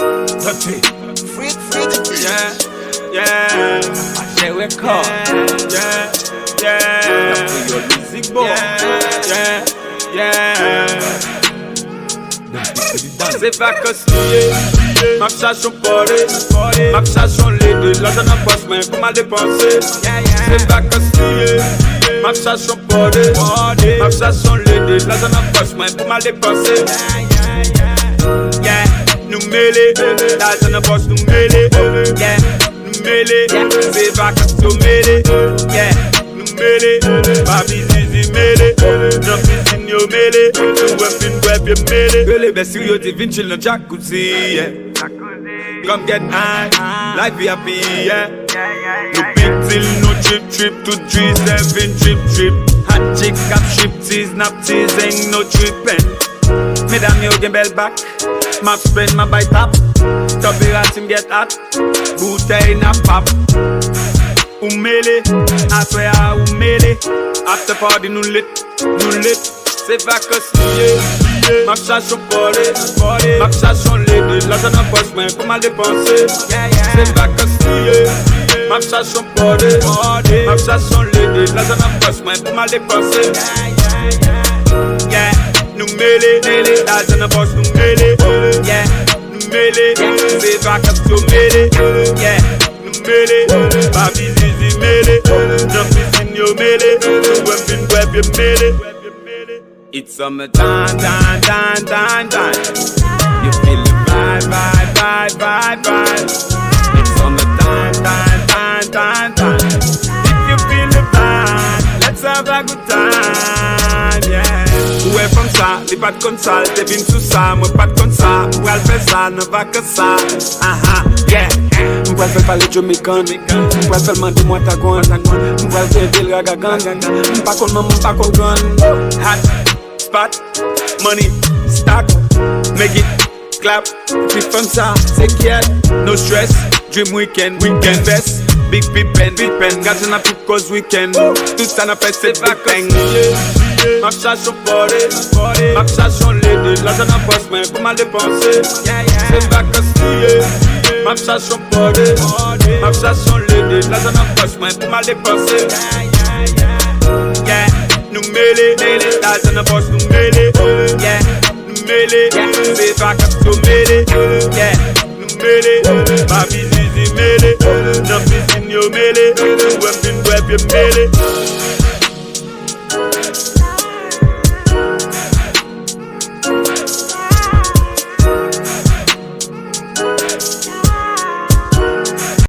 Dutty. Free, Yeah, yeah. Tapajè record. Yeah, yeah. For your mizik boy. Yeah, yeah. C'est vakans liées, ma chasse on parler, ma chasse on les deux, l'argent en poche mais pour mal dépenser. C'est vakans liées, ma chasse on parler, ma chasse on les deux, l'argent en poche mais pour mal dépenser. Yeah, nous mêler, l'argent en poche nous mêler, yeah, nous mêler, c'est vakans nous mêler, yeah, nous mêler, ma bizizi mêler, non pisine yo mêler, nous web yo mêler. Girl, les best you te vin chill no jacuzzi, yeah. Come get high, life be happy, yeah. No big deal, no trip to 3-7 trip. Hot chick, cap ship, tease, nap teasing, no tripping. Mesdames, yo gen bel back, ma spend, ma buy tap. Temperature get hot, bouteille na pop. Ou mêlé, I swear ou mêlé. After party nous lit, c'est vakans liées. Ma chasse on parler, ma chasse on les deux, l'argent en poche mais pour mal dépenser. C'est vakans liées. Ma chasse on parler, ma chasse on les deux, l'argent en poche mais pour mal dépenser. Yeah, nous mêler, l'argent en poche nous mêler. Yeah, nous mêler, c'est vakans nous mêler. Yeah, nous mêler, ma bizizi mêler, non pisine yo mêler, nous web yo mêler. It's summertime, time. You feel the vibe. It's summertime, time. If you feel the vibe, let's have a good time, yeah. Ouais comme ça, les pas comme ça, t'es venu sous ça, moi pas comme ça, moi elle fait ça, ne va que ça, yeah. Moi elle fait parler Jamaican, moi elle fait demander moi ta gun, moi elle fait le ragagan, pas qu'on maman, pas qu'on gun, hot spot, money, stack, make it clap, puis comme ça, c'est quiet, no stress, dream weekend best, big pen, gaz on a plus cause weekend, tout ça n'a pas c'est vakans. Ma chasse on parler, ma chasse on les deux, l'argent en poche mais pour mal dépenser. C'est vakans liées, ma chasse on parler, ma chasse on les deux, l'argent en poche mais pour mal dépenser. Yeah, nous mêler, l'argent en poche nous mêler. Yeah, nous mêler, c'est vakans nous mêler. Yeah, nous mêler, ma bizizi mêler, non pisine yo mêler, nous web yo mêler.